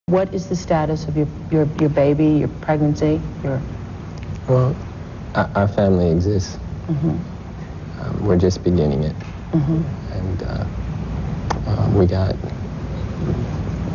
What is the status of your baby, your pregnancy, your... Well, our family exists. We're just beginning it. And we got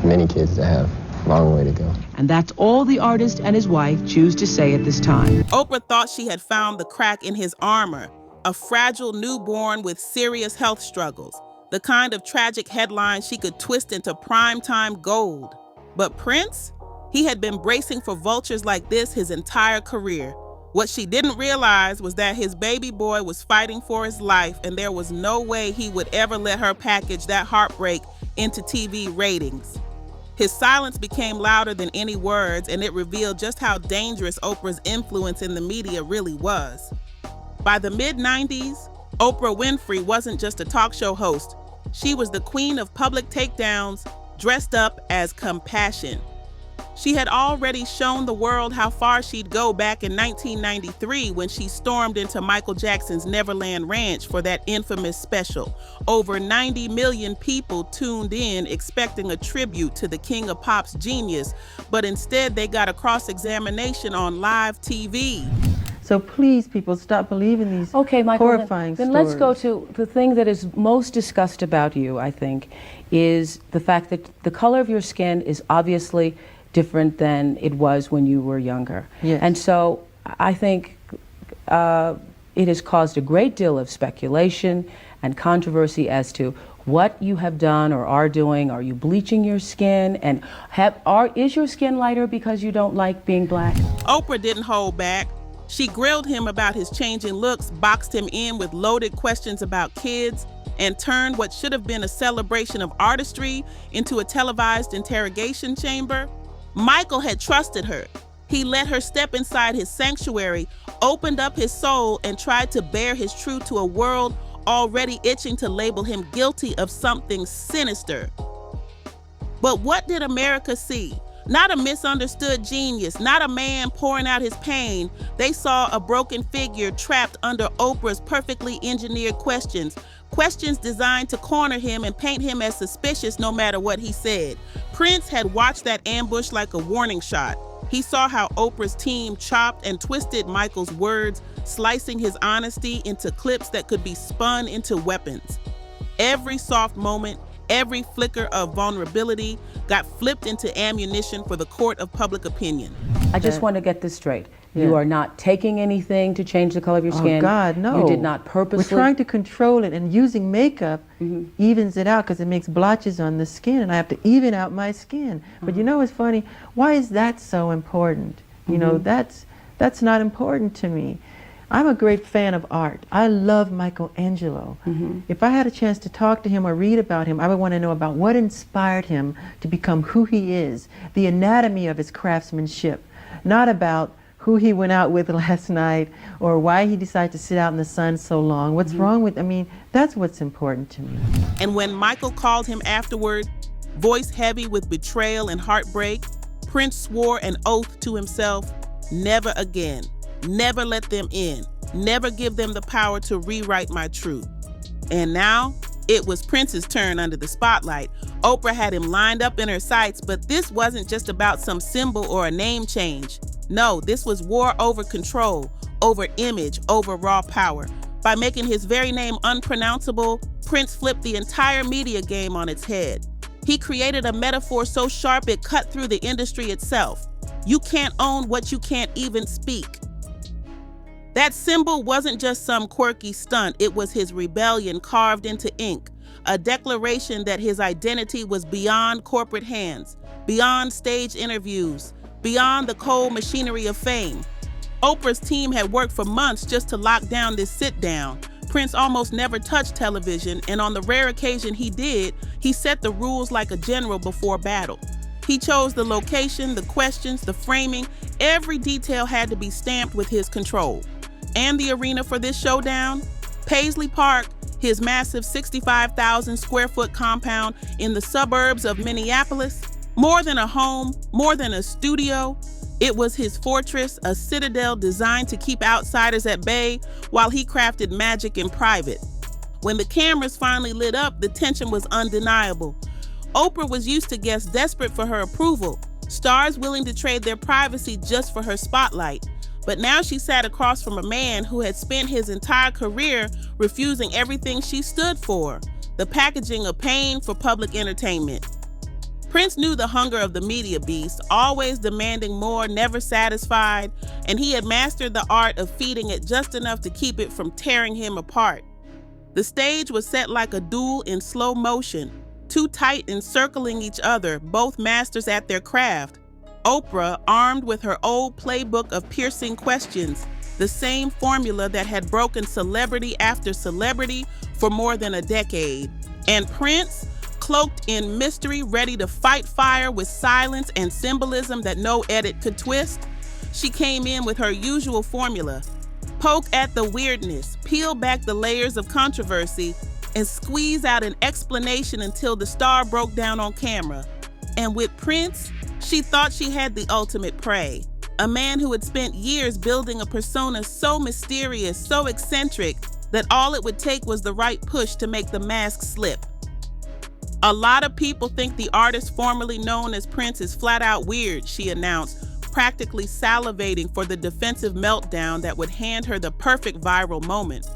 many kids to have. Long way to go. And that's all the artist and his wife choose to say at this time. Oprah thought she had found the crack in his armor, a fragile newborn with serious health struggles, the kind of tragic headline she could twist into primetime gold. But Prince? He had been bracing for vultures like this his entire career. What she didn't realize was that his baby boy was fighting for his life, and there was no way he would ever let her package that heartbreak into TV ratings. His silence became louder than any words, and it revealed just how dangerous Oprah's influence in the media really was. By the mid-90s, Oprah Winfrey wasn't just a talk show host. She was the queen of public takedowns, dressed up as compassion. She had already shown the world how far she'd go back in 1993 when she stormed into Michael Jackson's Neverland Ranch for that infamous special. Over 90 million people tuned in expecting a tribute to the King of Pop's genius, but instead they got a cross-examination on live TV. So please, people, stop believing these horrifying stories. Then let's go to the thing that is most discussed about you, I think, is the fact that the color of your skin is obviously different than it was when you were younger. Yes. And so I think it has caused a great deal of speculation and controversy as to what you have done or are doing. Are you bleaching your skin? And is your skin lighter because you don't like being black? Oprah didn't hold back. She grilled him about his changing looks, boxed him in with loaded questions about kids, and turned what should have been a celebration of artistry into a televised interrogation chamber. Michael had trusted her. He let her step inside his sanctuary, opened up his soul, and tried to bear his truth to a world already itching to label him guilty of something sinister. But what did America see? Not a misunderstood genius, not a man pouring out his pain. They saw a broken figure trapped under Oprah's perfectly engineered questions. Questions designed to corner him and paint him as suspicious no matter what he said. Prince had watched that ambush like a warning shot. He saw how Oprah's team chopped and twisted Michael's words, slicing his honesty into clips that could be spun into weapons. Every soft moment, every flicker of vulnerability got flipped into ammunition for the court of public opinion. I just want to get this straight. Yeah. You are not taking anything to change the color of your skin. Oh God, no. You did not purposely. We're trying to control it, and using makeup evens it out because it makes blotches on the skin, and I have to even out my skin. But you know what's funny? Why is that so important? You know, that's not important to me. I'm a great fan of art. I love Michelangelo. If I had a chance to talk to him or read about him, I would want to know about what inspired him to become who he is, the anatomy of his craftsmanship, not about who he went out with last night or why he decided to sit out in the sun so long. What's wrong with, I mean, that's what's important to me. And when Michael called him afterward, voice heavy with betrayal and heartbreak, Prince swore an oath to himself, never again. Never let them in. Never give them the power to rewrite my truth. And now, it was Prince's turn under the spotlight. Oprah had him lined up in her sights, but this wasn't just about some symbol or a name change. No, this was war over control, over image, over raw power. By making his very name unpronounceable, Prince flipped the entire media game on its head. He created a metaphor so sharp it cut through the industry itself. You can't own what you can't even speak. That symbol wasn't just some quirky stunt, it was his rebellion carved into ink, a declaration that his identity was beyond corporate hands, beyond stage interviews, beyond the cold machinery of fame. Oprah's team had worked for months just to lock down this sit-down. Prince almost never touched television, and on the rare occasion he did, he set the rules like a general before battle. He chose the location, the questions, the framing. Every detail had to be stamped with his control. And the arena for this showdown? Paisley Park, his massive 65,000 square foot compound in the suburbs of Minneapolis. More than a home, more than a studio, it was his fortress, a citadel designed to keep outsiders at bay while he crafted magic in private. When the cameras finally lit up, the tension was undeniable. Oprah was used to guests desperate for her approval, Stars willing to trade their privacy just for her spotlight. But now she sat across from a man who had spent his entire career refusing everything she stood for, the packaging of pain for public entertainment. Prince knew the hunger of the media beast, always demanding more, never satisfied, and he had mastered the art of feeding it just enough to keep it from tearing him apart. The stage was set like a duel in slow motion, two tight encircling each other, both masters at their craft. Oprah, armed with her old playbook of piercing questions, the same formula that had broken celebrity after celebrity for more than a decade. And Prince, cloaked in mystery, ready to fight fire with silence and symbolism that no edit could twist. She came in with her usual formula: poke at the weirdness, peel back the layers of controversy, and squeeze out an explanation until the star broke down on camera. And with Prince, she thought she had the ultimate prey, a man who had spent years building a persona so mysterious, so eccentric, that all it would take was the right push to make the mask slip. A lot of people think the artist formerly known as Prince is flat out weird, she announced, practically salivating for the defensive meltdown that would hand her the perfect viral moment.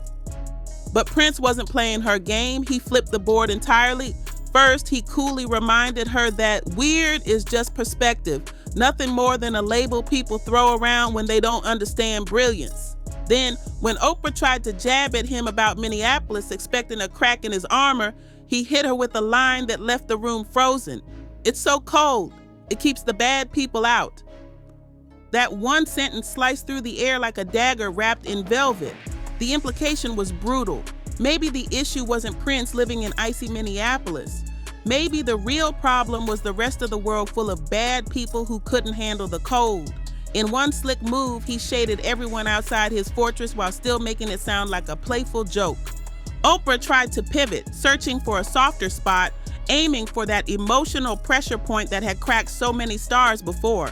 But Prince wasn't playing her game. He flipped the board entirely. First, he coolly reminded her that weird is just perspective, nothing more than a label people throw around when they don't understand brilliance. Then, when Oprah tried to jab at him about Minneapolis, expecting a crack in his armor, he hit her with a line that left the room frozen. "It's so cold. It keeps the bad people out." That one sentence sliced through the air like a dagger wrapped in velvet. The implication was brutal. Maybe the issue wasn't Prince living in icy Minneapolis. Maybe the real problem was the rest of the world full of bad people who couldn't handle the cold. In one slick move, he shaded everyone outside his fortress while still making it sound like a playful joke. Oprah tried to pivot, searching for a softer spot, aiming for that emotional pressure point that had cracked so many stars before.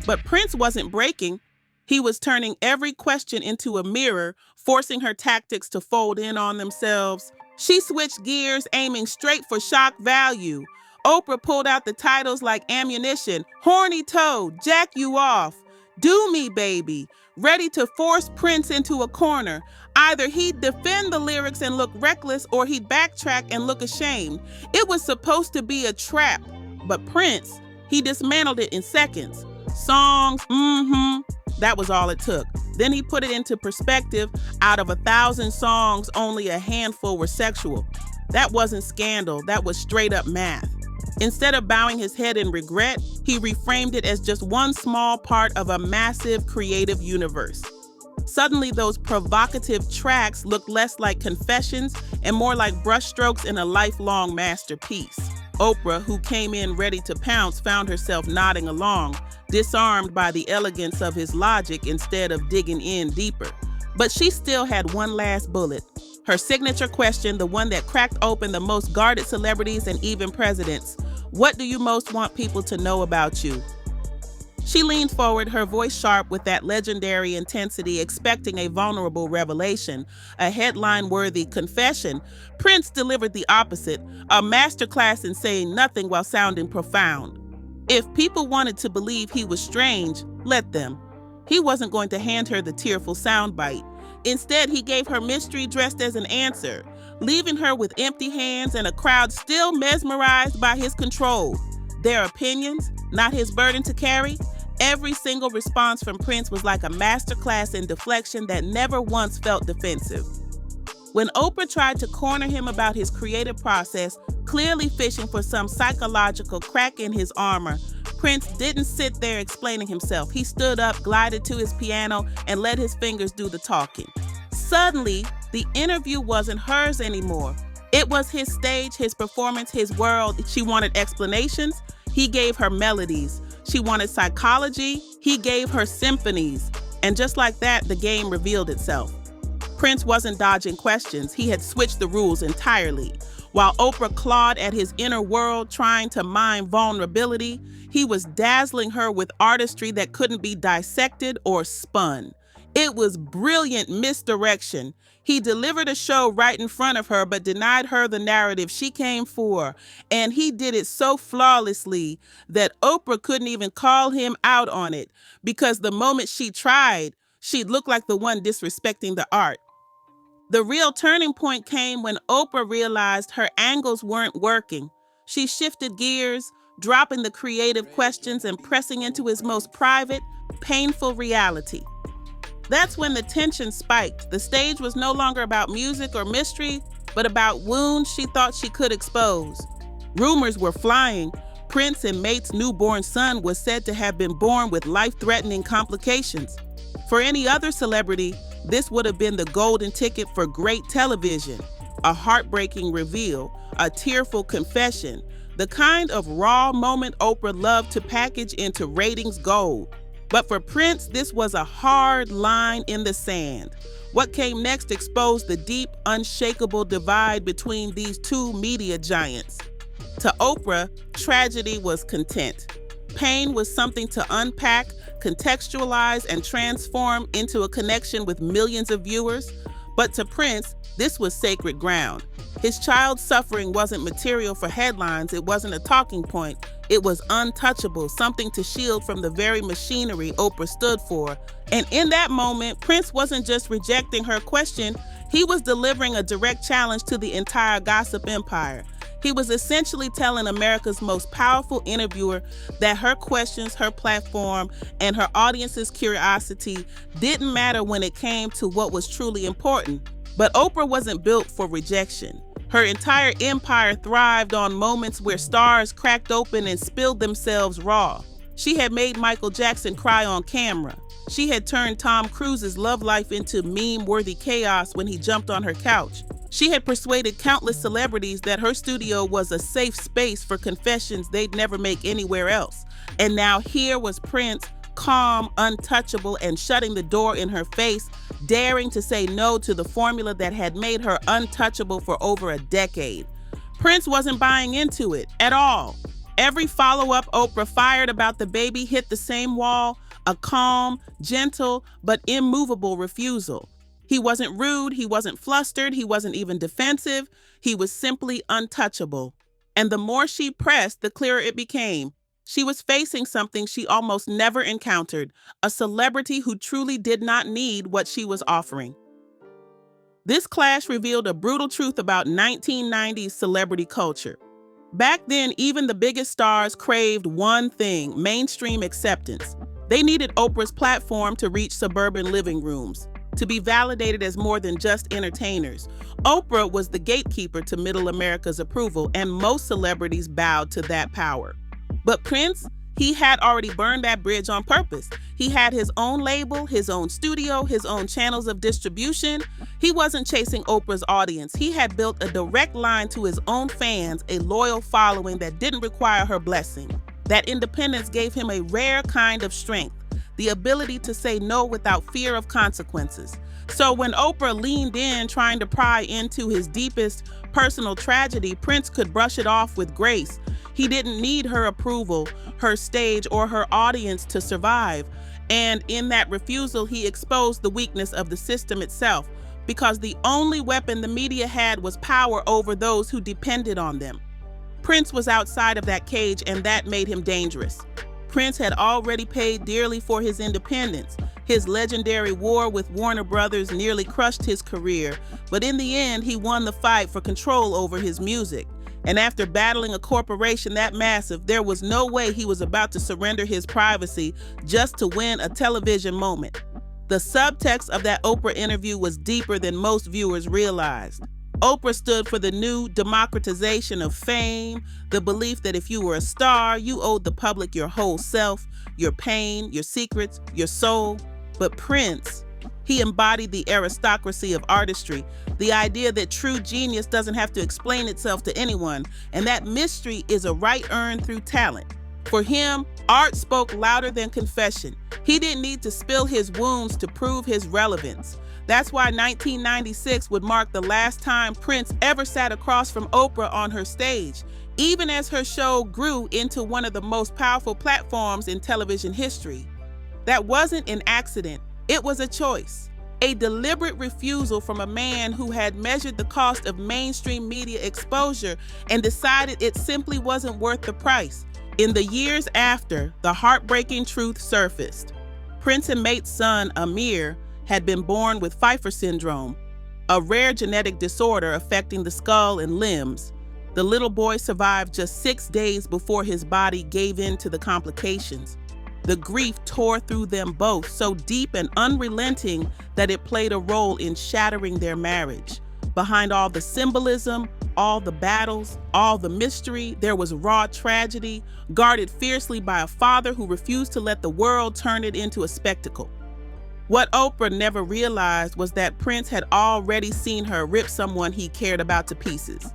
But Prince wasn't breaking. He was turning every question into a mirror, forcing her tactics to fold in on themselves. She switched gears, aiming straight for shock value. Oprah pulled out the titles like ammunition: Horny Toad, Jack You Off, Do Me Baby, ready to force Prince into a corner. Either he'd defend the lyrics and look reckless, or he'd backtrack and look ashamed. It was supposed to be a trap, but Prince, he dismantled it in seconds. Songs, that was all it took. Then he put it into perspective. Out of 1,000 songs, only a handful were sexual. That wasn't scandal, that was straight up math. Instead of bowing his head in regret, he reframed it as just one small part of a massive creative universe. Suddenly, those provocative tracks looked less like confessions and more like brushstrokes in a lifelong masterpiece. Oprah, who came in ready to pounce, found herself nodding along, disarmed by the elegance of his logic instead of digging in deeper. But she still had one last bullet. Her signature question, the one that cracked open the most guarded celebrities and even presidents. What do you most want people to know about you? She leaned forward, her voice sharp with that legendary intensity, expecting a vulnerable revelation, a headline-worthy confession. Prince delivered the opposite, a masterclass in saying nothing while sounding profound. If people wanted to believe he was strange, let them. He wasn't going to hand her the tearful soundbite. Instead, he gave her mystery dressed as an answer, leaving her with empty hands and a crowd still mesmerized by his control. Their opinions, not his burden to carry. Every single response from Prince was like a masterclass in deflection that never once felt defensive. When Oprah tried to corner him about his creative process, clearly fishing for some psychological crack in his armor, Prince didn't sit there explaining himself. He stood up, glided to his piano, and let his fingers do the talking. Suddenly, the interview wasn't hers anymore. It was his stage, his performance, his world. She wanted explanations. He gave her melodies. She wanted psychology. He gave her symphonies. And just like that, the game revealed itself. Prince wasn't dodging questions. He had switched the rules entirely. While Oprah clawed at his inner world, trying to mine vulnerability, he was dazzling her with artistry that couldn't be dissected or spun. It was brilliant misdirection. He delivered a show right in front of her, but denied her the narrative she came for. And he did it so flawlessly that Oprah couldn't even call him out on it, because the moment she tried, she'd look like the one disrespecting the art. The real turning point came when Oprah realized her angles weren't working. She shifted gears, dropping the creative questions and pressing into his most private, painful reality. That's when the tension spiked. The stage was no longer about music or mystery, but about wounds she thought she could expose. Rumors were flying. Prince and Mate's newborn son was said to have been born with life-threatening complications. For any other celebrity, this would have been the golden ticket for great television. A heartbreaking reveal, a tearful confession, the kind of raw moment Oprah loved to package into ratings gold. But for Prince, this was a hard line in the sand. What came next exposed the deep, unshakable divide between these two media giants. To Oprah, tragedy was content. Pain was something to unpack, contextualize, and transform into a connection with millions of viewers. But to Prince, this was sacred ground. His child's suffering wasn't material for headlines, it wasn't a talking point. It was untouchable, something to shield from the very machinery Oprah stood for. And in that moment, Prince wasn't just rejecting her question, he was delivering a direct challenge to the entire gossip empire. He was essentially telling America's most powerful interviewer that her questions, her platform, and her audience's curiosity didn't matter when it came to what was truly important. But Oprah wasn't built for rejection. Her entire empire thrived on moments where stars cracked open and spilled themselves raw. She had made Michael Jackson cry on camera. She had turned Tom Cruise's love life into meme-worthy chaos when he jumped on her couch. She had persuaded countless celebrities that her studio was a safe space for confessions they'd never make anywhere else. And now here was Prince, calm, untouchable, and shutting the door in her face, daring to say no to the formula that had made her untouchable for over a decade. Prince wasn't buying into it at all. Every follow-up Oprah fired about the baby hit the same wall, a calm, gentle, but immovable refusal. He wasn't rude, he wasn't flustered, he wasn't even defensive, he was simply untouchable. And the more she pressed, the clearer it became. She was facing something she almost never encountered, a celebrity who truly did not need what she was offering. This clash revealed a brutal truth about 1990s celebrity culture. Back then, even the biggest stars craved one thing: mainstream acceptance. They needed Oprah's platform to reach suburban living rooms, to be validated as more than just entertainers. Oprah was the gatekeeper to middle America's approval, and most celebrities bowed to that power. But Prince, he had already burned that bridge on purpose. He had his own label, his own studio, his own channels of distribution. He wasn't chasing Oprah's audience. He had built a direct line to his own fans, a loyal following that didn't require her blessing. That independence gave him a rare kind of strength, the ability to say no without fear of consequences. So when Oprah leaned in, trying to pry into his deepest personal tragedy, Prince could brush it off with grace. He didn't need her approval, her stage, or her audience to survive. And in that refusal, he exposed the weakness of the system itself, because the only weapon the media had was power over those who depended on them. Prince was outside of that cage, and that made him dangerous. Prince had already paid dearly for his independence. His legendary war with Warner Brothers nearly crushed his career, but in the end, he won the fight for control over his music. And after battling a corporation that massive, there was no way he was about to surrender his privacy just to win a television moment. The subtext of that Oprah interview was deeper than most viewers realized. Oprah stood for the new democratization of fame, the belief that if you were a star, you owed the public your whole self, your pain, your secrets, your soul. But Prince, he embodied the aristocracy of artistry, the idea that true genius doesn't have to explain itself to anyone, and that mystery is a right earned through talent. For him, art spoke louder than confession. He didn't need to spill his wounds to prove his relevance. That's why 1996 would mark the last time Prince ever sat across from Oprah on her stage, even as her show grew into one of the most powerful platforms in television history. That wasn't an accident. It was a choice, a deliberate refusal from a man who had measured the cost of mainstream media exposure and decided it simply wasn't worth the price. In the years after, the heartbreaking truth surfaced. Prince and mate's son, Amir, had been born with Pfeiffer syndrome, a rare genetic disorder affecting the skull and limbs. The little boy survived just 6 days before his body gave in to the complications. The grief tore through them both, so deep and unrelenting that it played a role in shattering their marriage. Behind all the symbolism, all the battles, all the mystery, there was raw tragedy, guarded fiercely by a father who refused to let the world turn it into a spectacle. What Oprah never realized was that Prince had already seen her rip someone he cared about to pieces.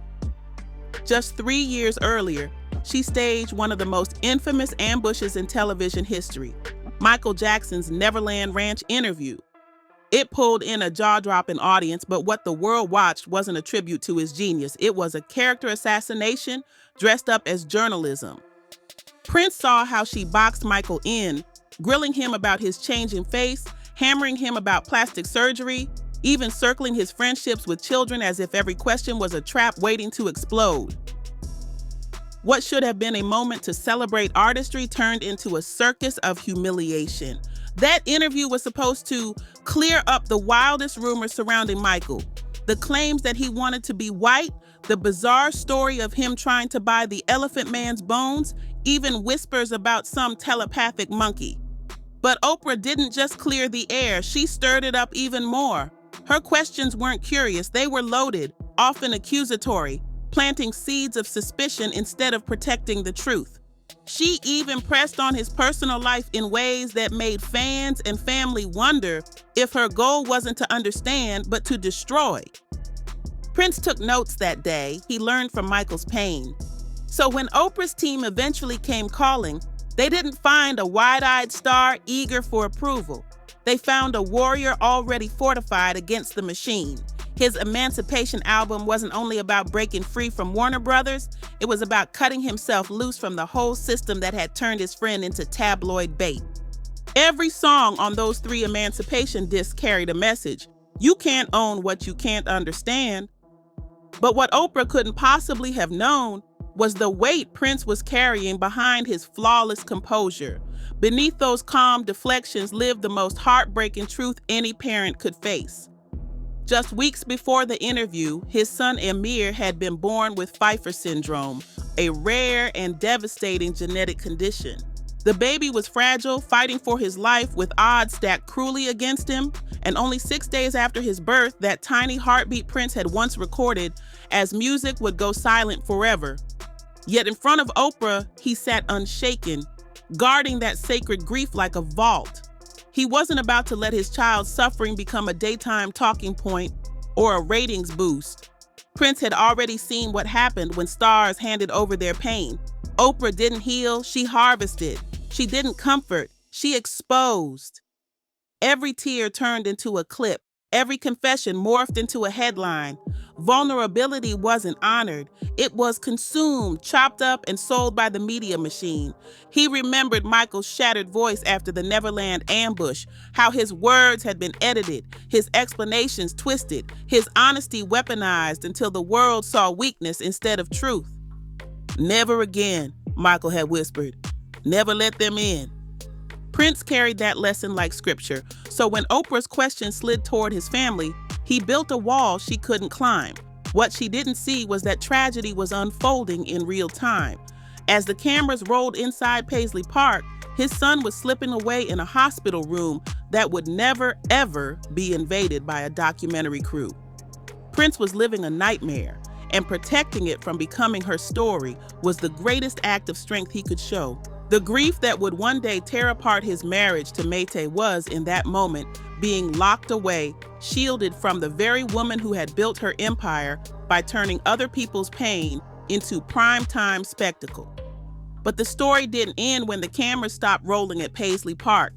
Just 3 years earlier, she staged one of the most infamous ambushes in television history, Michael Jackson's Neverland Ranch interview. It pulled in a jaw-dropping audience, but what the world watched wasn't a tribute to his genius. It was a character assassination dressed up as journalism. Prince saw how she boxed Michael in, grilling him about his changing face, hammering him about plastic surgery, even circling his friendships with children as if every question was a trap waiting to explode. What should have been a moment to celebrate artistry turned into a circus of humiliation. That interview was supposed to clear up the wildest rumors surrounding Michael. The claims that he wanted to be white, the bizarre story of him trying to buy the Elephant Man's bones, even whispers about some telepathic monkey. But Oprah didn't just clear the air, she stirred it up even more. Her questions weren't curious, they were loaded, often accusatory, planting seeds of suspicion instead of protecting the truth. She even pressed on his personal life in ways that made fans and family wonder if her goal wasn't to understand, but to destroy. Prince took notes that day. He learned from Michael's pain. So when Oprah's team eventually came calling, they didn't find a wide-eyed star eager for approval. They found a warrior already fortified against the machine. His Emancipation album wasn't only about breaking free from Warner Brothers, it was about cutting himself loose from the whole system that had turned his friend into tabloid bait. Every song on those 3 Emancipation discs carried a message. You can't own what you can't understand. But what Oprah couldn't possibly have known was the weight Prince was carrying behind his flawless composure. Beneath those calm deflections lived the most heartbreaking truth any parent could face. Just weeks before the interview, his son Amir had been born with Pfeiffer syndrome, a rare and devastating genetic condition. The baby was fragile, fighting for his life with odds stacked cruelly against him, and only 6 days after his birth, that tiny heartbeat Prince had once recorded as music would go silent forever. Yet in front of Oprah, he sat unshaken, guarding that sacred grief like a vault. He wasn't about to let his child's suffering become a daytime talking point or a ratings boost. Prince had already seen what happened when stars handed over their pain. Oprah didn't heal, she harvested. She didn't comfort, she exposed. Every tear turned into a clip. Every confession morphed into a headline. Vulnerability wasn't honored. It was consumed, chopped up, and sold by the media machine. He remembered Michael's shattered voice after the Neverland ambush, how his words had been edited, his explanations twisted, his honesty weaponized until the world saw weakness instead of truth. "Never again," Michael had whispered. "Never let them in." Prince carried that lesson like scripture, so when Oprah's question slid toward his family, he built a wall she couldn't climb. What she didn't see was that tragedy was unfolding in real time. As the cameras rolled inside Paisley Park, his son was slipping away in a hospital room that would never, ever be invaded by a documentary crew. Prince was living a nightmare, and protecting it from becoming her story was the greatest act of strength he could show. The grief that would one day tear apart his marriage to Mayte was, in that moment, being locked away, shielded from the very woman who had built her empire by turning other people's pain into primetime spectacle. But the story didn't end when the cameras stopped rolling at Paisley Park.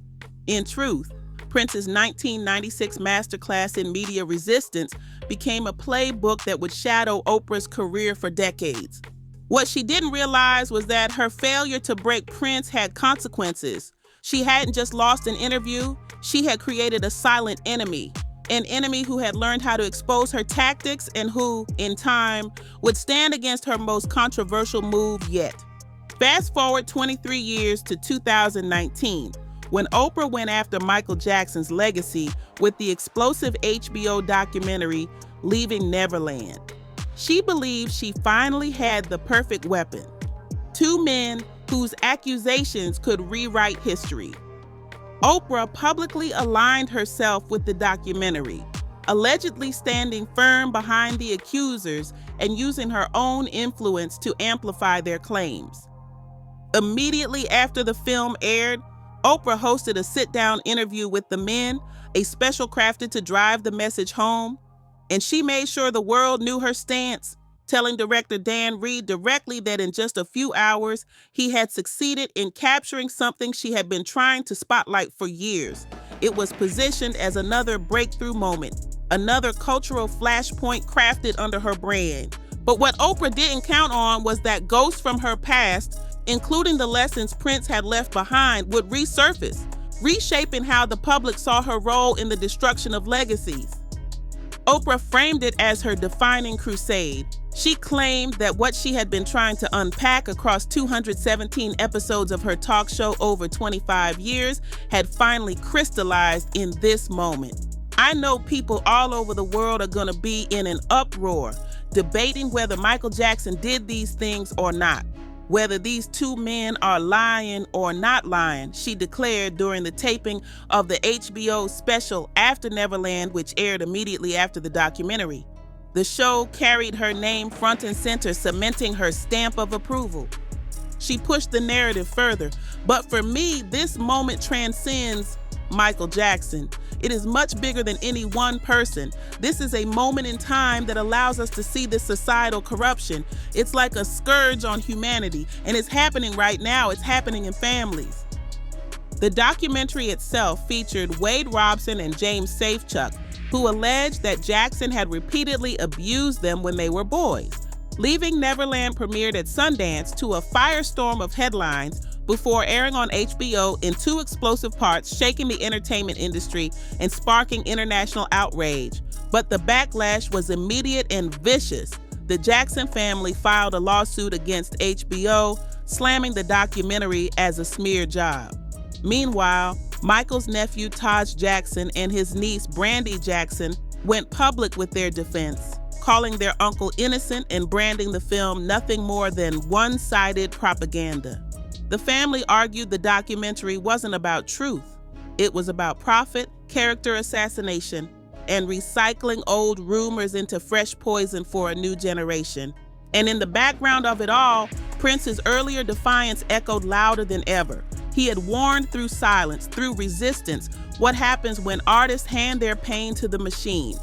In truth, Prince's 1996 masterclass in media resistance became a playbook that would shadow Oprah's career for decades. What she didn't realize was that her failure to break Prince had consequences. She hadn't just lost an interview, she had created a silent enemy, an enemy who had learned how to expose her tactics and who, in time, would stand against her most controversial move yet. Fast forward 23 years to 2019, when Oprah went after Michael Jackson's legacy with the explosive HBO documentary, Leaving Neverland. She believed she finally had the perfect weapon. Two men whose accusations could rewrite history. Oprah publicly aligned herself with the documentary, allegedly standing firm behind the accusers and using her own influence to amplify their claims. Immediately after the film aired, Oprah hosted a sit-down interview with the men, a special crafted to drive the message home, and she made sure the world knew her stance, telling director Dan Reed directly that in just a few hours, he had succeeded in capturing something she had been trying to spotlight for years. It was positioned as another breakthrough moment, another cultural flashpoint crafted under her brand. But what Oprah didn't count on was that ghosts from her past, including the lessons Prince had left behind, would resurface, reshaping how the public saw her role in the destruction of legacies. Oprah framed it as her defining crusade. She claimed that what she had been trying to unpack across 217 episodes of her talk show over 25 years had finally crystallized in this moment. I know people all over the world are going to be in an uproar, debating whether Michael Jackson did these things or not. Whether these two men are lying or not lying, she declared during the taping of the HBO special After Neverland, which aired immediately after the documentary. The show carried her name front and center, cementing her stamp of approval. She pushed the narrative further, but for me, this moment transcends Michael Jackson. It is much bigger than any one person. This is a moment in time that allows us to see this societal corruption. It's like a scourge on humanity, and it's happening right now. It's happening in families. The documentary itself featured Wade Robson and James Safechuck, who alleged that Jackson had repeatedly abused them when they were boys. Leaving Neverland premiered at Sundance to a firestorm of headlines before airing on HBO in two explosive parts, shaking the entertainment industry and sparking international outrage. But the backlash was immediate and vicious. The Jackson family filed a lawsuit against HBO, slamming the documentary as a smear job. Meanwhile, Michael's nephew Taj Jackson and his niece Brandy Jackson went public with their defense, calling their uncle innocent and branding the film nothing more than one-sided propaganda. The family argued the documentary wasn't about truth. It was about profit, character assassination, and recycling old rumors into fresh poison for a new generation. And in the background of it all, Prince's earlier defiance echoed louder than ever. He had warned through silence, through resistance, what happens when artists hand their pain to the machine.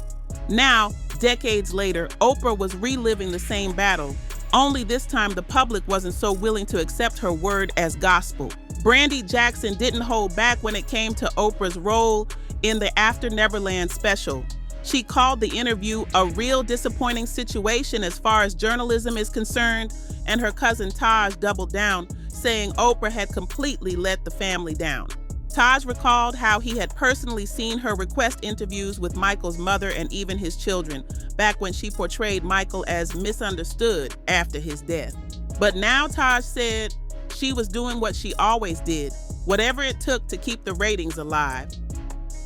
Now, decades later, Oprah was reliving the same battle, only this time the public wasn't so willing to accept her word as gospel. Brandy Jackson didn't hold back when it came to Oprah's role in the After Neverland special. She called the interview a real disappointing situation as far as journalism is concerned, and her cousin Taj doubled down, saying Oprah had completely let the family down. Taj recalled how he had personally seen her request interviews with Michael's mother and even his children, back when she portrayed Michael as misunderstood after his death. But now Taj said she was doing what she always did, whatever it took to keep the ratings alive.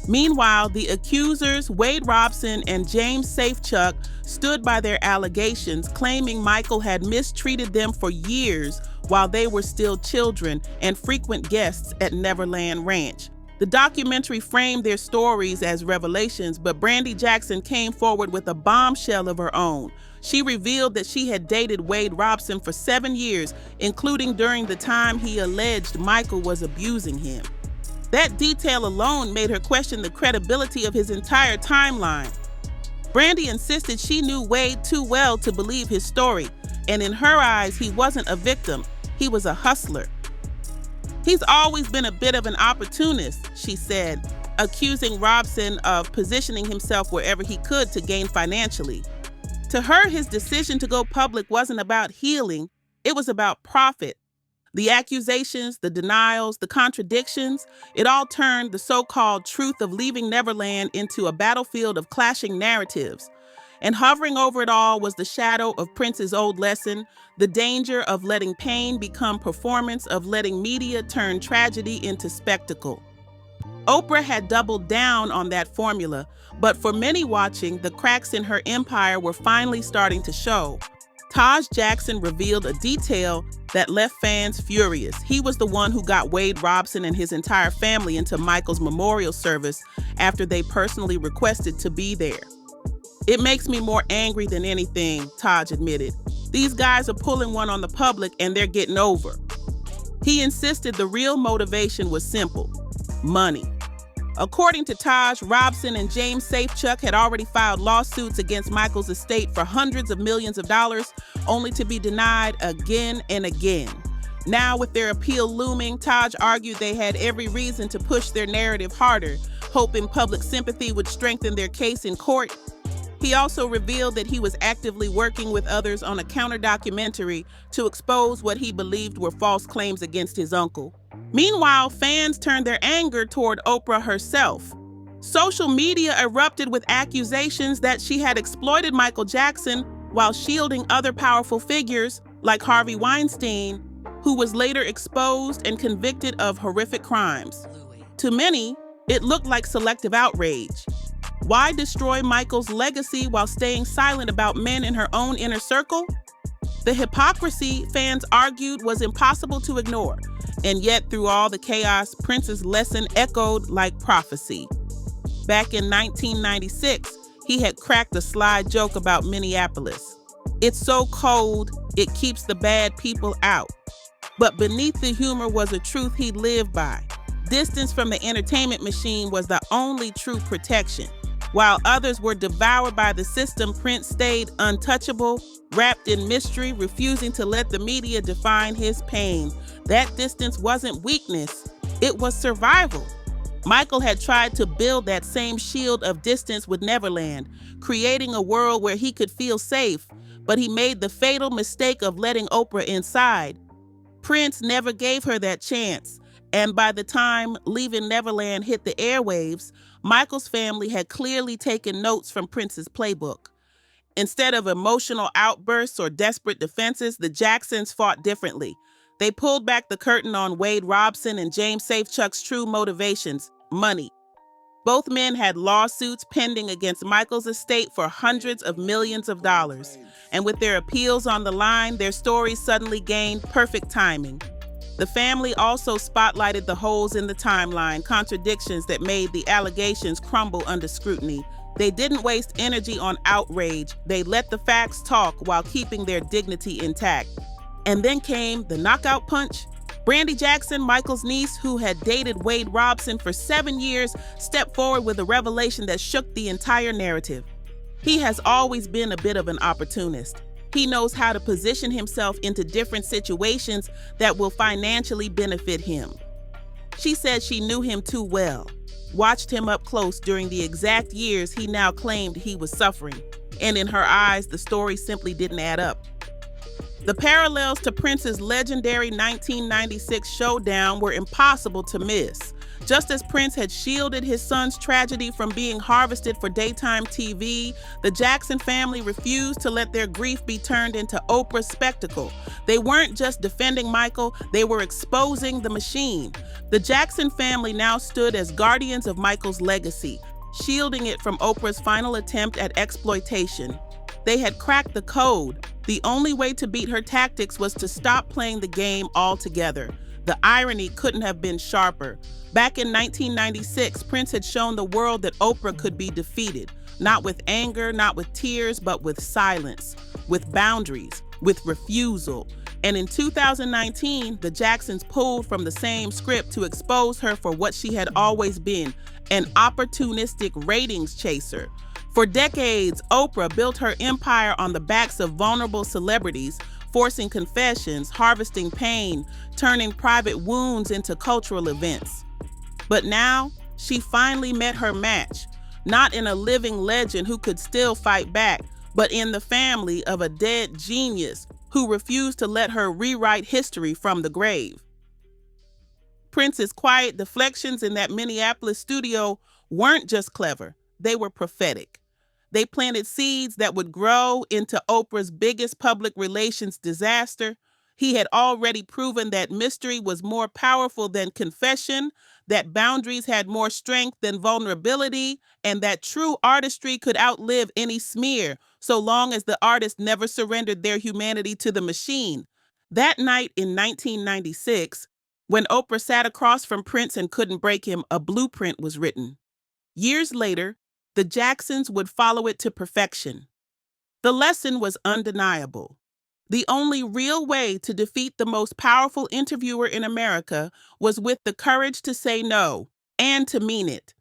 Meanwhile, the accusers, Wade Robson and James Safechuck, stood by their allegations, claiming Michael had mistreated them for years while they were still children and frequent guests at Neverland Ranch. The documentary framed their stories as revelations, but Brandy Jackson came forward with a bombshell of her own. She revealed that she had dated Wade Robson for 7 years, including during the time he alleged Michael was abusing him. That detail alone made her question the credibility of his entire timeline. Brandy insisted she knew Wade too well to believe his story, and in her eyes, he wasn't a victim, he was a hustler. He's always been a bit of an opportunist, she said, accusing Robson of positioning himself wherever he could to gain financially. To her, his decision to go public wasn't about healing, it was about profit. The accusations, the denials, the contradictions, it all turned the so-called truth of leaving Neverland into a battlefield of clashing narratives. And hovering over it all was the shadow of Prince's old lesson, the danger of letting pain become performance, of letting media turn tragedy into spectacle. Oprah had doubled down on that formula, but for many watching, the cracks in her empire were finally starting to show. Taj Jackson revealed a detail that left fans furious. He was the one who got Wade Robson and his entire family into Michael's memorial service after they personally requested to be there. "It makes me more angry than anything," Taj admitted. "These guys are pulling one on the public and they're getting over." He insisted the real motivation was simple: money. According to Taj, Robson and James Safechuck had already filed lawsuits against Michael's estate for hundreds of millions of dollars, only to be denied again and again. Now, with their appeal looming, Taj argued they had every reason to push their narrative harder, hoping public sympathy would strengthen their case in court. He also revealed that he was actively working with others on a counter-documentary to expose what he believed were false claims against his uncle. Meanwhile, fans turned their anger toward Oprah herself. Social media erupted with accusations that she had exploited Michael Jackson while shielding other powerful figures like Harvey Weinstein, who was later exposed and convicted of horrific crimes. To many, it looked like selective outrage. Why destroy Michael's legacy while staying silent about men in her own inner circle? The hypocrisy, fans argued, was impossible to ignore. And yet, through all the chaos, Prince's lesson echoed like prophecy. Back in 1996, he had cracked a sly joke about Minneapolis. "It's so cold, it keeps the bad people out." But beneath the humor was a truth he lived by. Distance from the entertainment machine was the only true protection. While others were devoured by the system, Prince stayed untouchable, wrapped in mystery, refusing to let the media define his pain. That distance wasn't weakness, it was survival. Michael had tried to build that same shield of distance with Neverland, creating a world where he could feel safe, but he made the fatal mistake of letting Oprah inside. Prince never gave her that chance, and by the time Leaving Neverland hit the airwaves, Michael's family had clearly taken notes from Prince's playbook. Instead of emotional outbursts or desperate defenses, the Jacksons fought differently. They pulled back the curtain on Wade Robson and James Safechuck's true motivations: money. Both men had lawsuits pending against Michael's estate for hundreds of millions of dollars. And with their appeals on the line, their stories suddenly gained perfect timing. The family also spotlighted the holes in the timeline, contradictions that made the allegations crumble under scrutiny. They didn't waste energy on outrage. They let the facts talk while keeping their dignity intact. And then came the knockout punch. Brandy Jackson, Michael's niece, who had dated Wade Robson for 7 years, stepped forward with a revelation that shook the entire narrative. He has always been a bit of an opportunist. He knows how to position himself into different situations that will financially benefit him. She said she knew him too well, watched him up close during the exact years he now claimed he was suffering, and in her eyes, the story simply didn't add up. The parallels to Prince's legendary 1996 showdown were impossible to miss. Just as Prince had shielded his son's tragedy from being harvested for daytime TV, the Jackson family refused to let their grief be turned into Oprah's spectacle. They weren't just defending Michael, they were exposing the machine. The Jackson family now stood as guardians of Michael's legacy, shielding it from Oprah's final attempt at exploitation. They had cracked the code. The only way to beat her tactics was to stop playing the game altogether. The irony couldn't have been sharper. Back in 1996, Prince had shown the world that Oprah could be defeated, not with anger, not with tears, but with silence, with boundaries, with refusal. And in 2019, the Jacksons pulled from the same script to expose her for what she had always been, an opportunistic ratings chaser. For decades, Oprah built her empire on the backs of vulnerable celebrities, forcing confessions, harvesting pain, turning private wounds into cultural events. But now, she finally met her match, not in a living legend who could still fight back, but in the family of a dead genius who refused to let her rewrite history from the grave. Prince's quiet deflections in that Minneapolis studio weren't just clever, they were prophetic. They planted seeds that would grow into Oprah's biggest public relations disaster. He had already proven that mystery was more powerful than confession, that boundaries had more strength than vulnerability, and that true artistry could outlive any smear, so long as the artist never surrendered their humanity to the machine. That night in 1996, when Oprah sat across from Prince and couldn't break him, a blueprint was written. Years later, the Jacksons would follow it to perfection. The lesson was undeniable. The only real way to defeat the most powerful interviewer in America was with the courage to say no and to mean it.